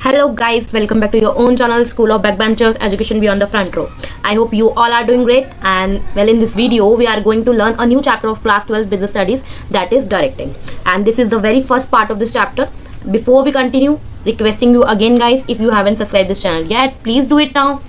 Hello guys, welcome back to your own channel School of Backbenchers Education Beyond the Front Row. I hope you all are doing great, and well, in this video we are going to learn a new chapter of class 12 business studies, that is directing, and this is the very first part of this chapter. Before we continue, requesting you again guys, if you haven't subscribed this channel yet, please do it now.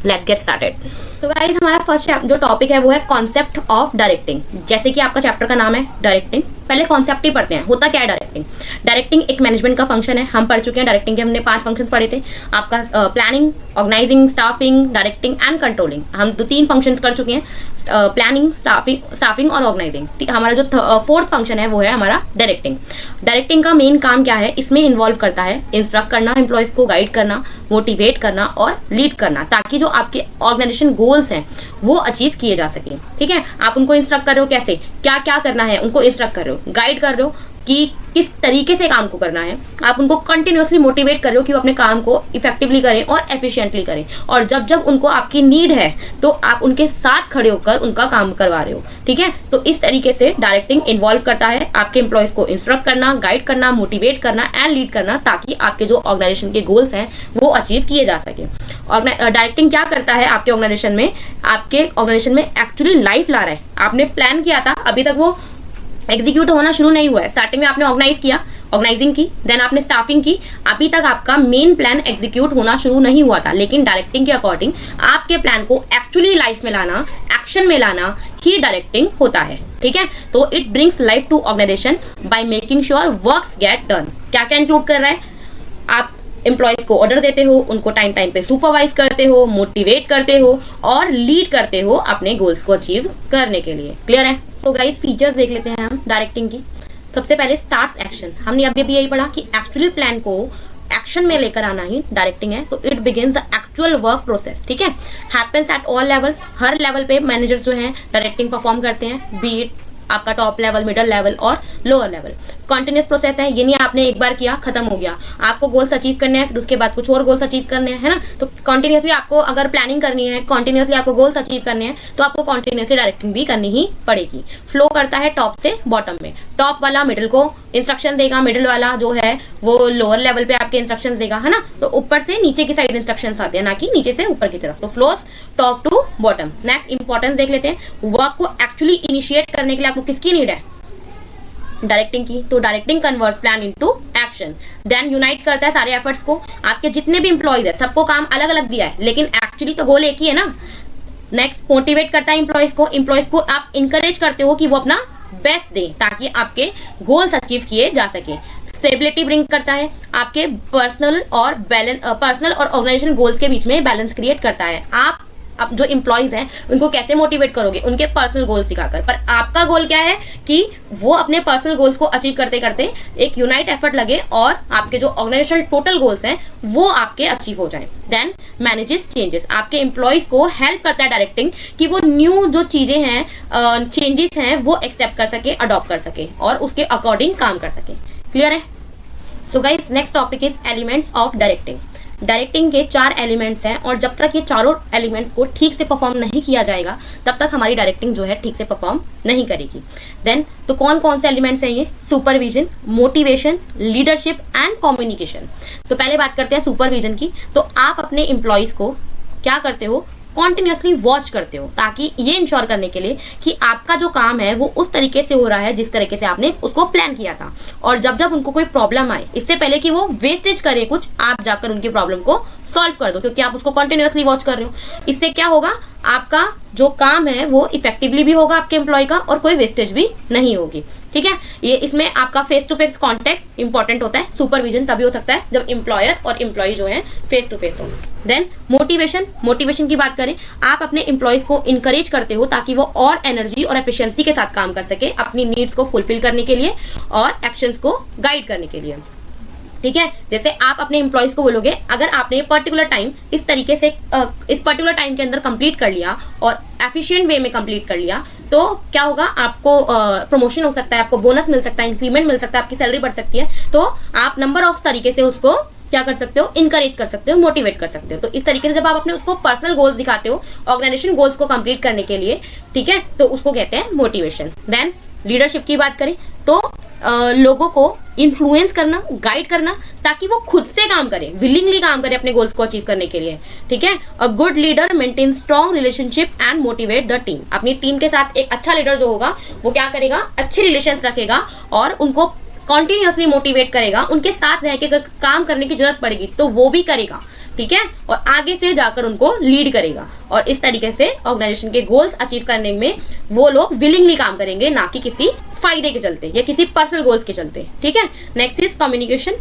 Let's get started. So guys, हमारा first जो topic है वो है concept of directing. जैसे कि आपका chapter का नाम है डायरेक्टिंग, पहले कॉन्सेप्ट ही पढ़ते हैं। होता क्या है डायरेक्टिंग? डायरेक्टिंग एक मैनेजमेंट का फंक्शन है। हम पढ़ चुके हैं डायरेक्टिंग के, हमने 5 फंक्शन पढ़े थे। आपका planning, organising, staffing, directing and controlling, हम 3 फंक्शन कर चुके हैं। प्लानिंग, स्टाफिंग और ऑर्गेनाइजिंग। हमारा जो 4th फंक्शन है वो है हमारा डायरेक्टिंग। डायरेक्टिंग का मेन काम क्या है? इसमें इन्वॉल्व करता है इंस्ट्रक्ट करना, एम्प्लॉयज को गाइड करना, मोटिवेट करना और लीड करना, ताकि जो आपके ऑर्गेनाइजेशन गोल्स हैं वो अचीव किए जा सके। ठीक है, आप उनको इंस्ट्रक्ट कर रहे हो, कैसे क्या क्या करना है उनको इंस्ट्रक्ट कर रहे हो, गाइड कर रहे हो कि किस तरीके से काम को करना है। आप उनको कंटिन्यूअसली मोटिवेट कर रहे हो कि वो अपने काम को इफेक्टिवली करें और एफिशिएंटली करें, और जब जब उनको आपकी नीड है तो आप उनके साथ खड़े होकर उनका काम करवा रहे हो। ठीक है, तो इस तरीके से डायरेक्टिंग इन्वॉल्व करता है आपके एम्प्लॉयज को इंस्ट्रक्ट करना, गाइड करना, मोटिवेट करना एंड लीड करना, ताकि आपके जो ऑर्गेनाइजेशन के गोल्स हैं वो अचीव किए जा सके। और डायरेक्टिंग क्या करता है आपके ऑर्गेनाइजेशन में? आपके ऑर्गेनाइजेशन में एक्चुअली लाइफ ला रहा है। आपने प्लान किया था, अभी तक वो एग्जीक्यूट होना शुरू नहीं हुआ है। स्टार्टिंग में आपने ऑर्गेनाइज किया, ऑर्गेनाइजिंग की, देन आपने स्टाफिंग की, अभी तक आपका मेन प्लान एग्जीक्यूट होना शुरू नहीं हुआ था। लेकिन डायरेक्टिंग के अकॉर्डिंग आपके प्लान को एक्चुअली लाइफ में लाना, एक्शन में लाना ही डायरेक्टिंग होता है। ठीक है, तो it brings life to organisation by making sure works get done. क्या क्या इंक्लूड कर रहा है? आप एम्प्लॉयज को ऑर्डर देते हो, उनको टाइम टाइम पे सुपरवाइज करते हो, मोटिवेट करते हो और लीड करते हो अपने गोल्स को अचीव करने के लिए। क्लियर है? सो गाइस, फीचर्स देख लेते हैं हम डायरेक्टिंग की। सबसे पहले स्टार्ट्स एक्शन। हमने अभी भी यही पढ़ा कि एक्चुअली प्लान को एक्शन में लेकर आना ही डायरेक्टिंग है। तो it begins the actual work process. ठीक है, happens at all levels. Her level पे मैनेजर्स जो हैं डायरेक्टिंग परफॉर्म करते हैं, बी इट आपका टॉप लेवल, मिडिल लेवल और लोअर लेवल। कॉन्टिन्यूस प्रोसेस है, ये नहीं आपने एक बार किया खत्म हो गया। आपको गोल्स अचीव करने हैं, फिर उसके बाद कुछ और गोल्स अचीव करने हैं, है ना। तो कंटिन्यूसली आपको अगर प्लानिंग करनी है, कंटिन्यूसली आपको गोल्स अचीव करने हैं, तो आपको कंटिन्यूसली डायरेक्टिंग भी करनी ही पड़ेगी। फ्लो करता है टॉप से बॉटम में। टॉप वाला मिडिल को इंस्ट्रक्शन देगा, मिडिल वाला जो है वो लोअर लेवल पे आपके इंस्ट्रक्शन देगा, है ना। तो ऊपर से नीचे की साइड इंस्ट्रक्शन आते हैं, ना कि नीचे से ऊपर की तरफ। तो flows top to bottom. Next importance देख लेते हैं। वर्क को एक्चुअली इनिशिएट करने के लिए आपको किसकी नीड है? डायरेक्टिंग की। तो directing converts plan into action, then unite करता है सारे एफर्ट्स को। आपके जितने भी एम्प्लॉयज है सबको काम अलग अलग दिया है, लेकिन एक्चुअली तो गोल एक ही है ना। नेक्स्ट मोटिवेट करता है एम्प्लॉयज को। एम्प्लॉयज को आप इंकरेज करते हो कि वो अपना बेस्ट दें, ताकि आपके गोल्स अचीव किए जा सके। स्टेबिलिटी ब्रिंग करता है, आपके पर्सनल और ऑर्गेनाइजेशन गोल्स के बीच में बैलेंस क्रिएट करता है। आप अब जो एम्प्लॉयज हैं उनको कैसे मोटिवेट करोगे? उनके पर्सनल गोल्स सिखाकर। पर आपका गोल क्या है कि वो अपने पर्सनल गोल्स को अचीव करते करते एक यूनाइट एफर्ट लगे और आपके जो ऑर्गेनाइजेशनल टोटल गोल्स हैं वो आपके अचीव हो जाएं। Then manages changes. आपके एम्प्लॉयज को हेल्प करता है डायरेक्टिंग कि वो न्यू जो चीजें हैं, चेंजेस हैं, वो एक्सेप्ट कर सके, अडॉप्ट कर सके और उसके अकॉर्डिंग काम कर सके। क्लियर है? So guys, next topic is elements of directing. Directing के 4 एलिमेंट्स हैं, और जब तक ये चारों एलिमेंट्स को ठीक से परफॉर्म नहीं किया जाएगा तब तक हमारी डायरेक्टिंग जो है ठीक से परफॉर्म नहीं करेगी। देन तो कौन कौन से एलिमेंट्स हैं ये? Supervision, motivation, leadership and communication. तो पहले बात करते हैं सुपरविजन की। तो आप अपने एम्प्लॉयज को क्या करते हो? कॉन्टिन्यूसली वॉच करते हो, ताकि ये इंश्योर करने के लिए कि आपका जो काम है वो उस तरीके से हो रहा है जिस तरीके से आपने उसको प्लान किया था। और जब जब उनको कोई प्रॉब्लम आए, इससे पहले कि वो वेस्टेज करे कुछ, आप जाकर उनकी प्रॉब्लम को सॉल्व कर दो, क्योंकि आप उसको कंटिन्यूअसली वॉच कर रहे हो। इससे क्या होगा? आपका जो काम है वो इफेक्टिवली भी होगा आपके एम्प्लॉय का, और कोई वेस्टेज भी नहीं होगी। ठीक है, ये इसमें आपका face to face contact important होता है। सुपरविजन तभी हो सकता है जब एम्प्लॉयर और एम्प्लॉय जो है फेस टू फेस हो। देन मोटिवेशन की बात करें, आप अपने एम्प्लॉयज को इंकरेज करते हो ताकि वो और एनर्जी और एफिशिएंसी के साथ काम कर सके, अपनी नीड्स को फुलफिल करने के लिए और एक्शंस को गाइड करने के लिए। ठीक है, जैसे आप अपने एम्प्लॉयज को बोलोगे, अगर आपने पर्टिकुलर टाइम इस तरीके से इस पर्टिकुलर टाइम के अंदर कंप्लीट कर लिया और एफिशिएंट वे में कंप्लीट कर लिया, तो क्या होगा? आपको प्रमोशन हो सकता है, आपको बोनस मिल सकता है, इंक्रीमेंट मिल सकता है, आपकी सैलरी बढ़ सकती है। तो आप नंबर ऑफ तरीके से उसको क्या कर सकते हो? इनकरेज कर सकते हो, मोटिवेट कर सकते हो। तो इस तरीके से जब आप अपने उसको पर्सनल गोल्स दिखाते हो ऑर्गेनाइजेशन गोल्स को कंप्लीट करने के लिए, ठीक है, तो उसको कहते हैं मोटिवेशन। देन लीडरशिप की बात करें तो लोगों को इन्फ्लुएंस करना, गाइड करना, ताकि वो खुद से काम करे, विलिंगली काम करे अपने गोल्स को अचीव करने के लिए, ठीक है। A good leader maintain strong relationship and motivate the team. अपनी टीम के साथ एक अच्छा लीडर जो होगा वो क्या करेगा, अच्छे रिलेशंस रखेगा और उनको कॉन्टिन्यूसली मोटिवेट करेगा। उनके साथ रह के काम करने की जरूरत पड़ेगी तो वो भी करेगा, ठीक है, और आगे से जाकर उनको लीड करेगा। और इस तरीके से ऑर्गेनाइजेशन के गोल्स अचीव करने में वो लोग विलिंगली काम करेंगे, ना कि किसी फायदे के चलते या किसी पर्सनल गोल्स के चलते, ठीक है। Next is communication.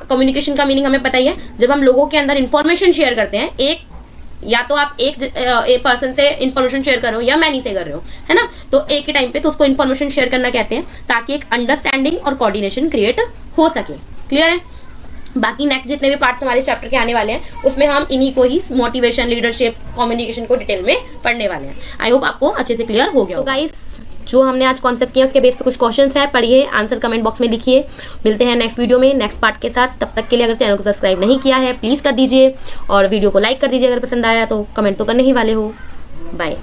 कम्युनिकेशन का मीनिंग हमें पता ही है, जब हम लोगों के अंदर इंफॉर्मेशन शेयर करते हैं, एक या तो आप एक पर्सन से इंफॉर्मेशन शेयर कर रहे हो या मैनी से कर रहे हो, है ना, तो एक ही टाइम पे, तो उसको इंफॉर्मेशन शेयर करना कहते हैं, ताकि एक अंडरस्टैंडिंग और कोऑर्डिनेशन क्रिएट हो सके। क्लियर है। बाकी नेक्स्ट जितने भी पार्ट्स हमारे चैप्टर के आने वाले हैं उसमें हम इन्हीं को ही, मोटिवेशन, लीडरशिप, कम्युनिकेशन को डिटेल में पढ़ने वाले हैं। आई होप आपको अच्छे से क्लियर हो गया। तो गाइस, जो हमने आज कॉन्सेप्ट किया उसके बेस पे कुछ क्वेश्चंस है, पढ़िए, आंसर कमेंट बॉक्स में लिखिए। मिलते हैं नेक्स्ट वीडियो में नेक्स्ट पार्ट के साथ। तब तक के लिए अगर चैनल को सब्सक्राइब नहीं किया है प्लीज़ कर दीजिए और वीडियो को लाइक कर दीजिए। अगर पसंद आया तो कमेंट तो करने ही वाले हो। बाय।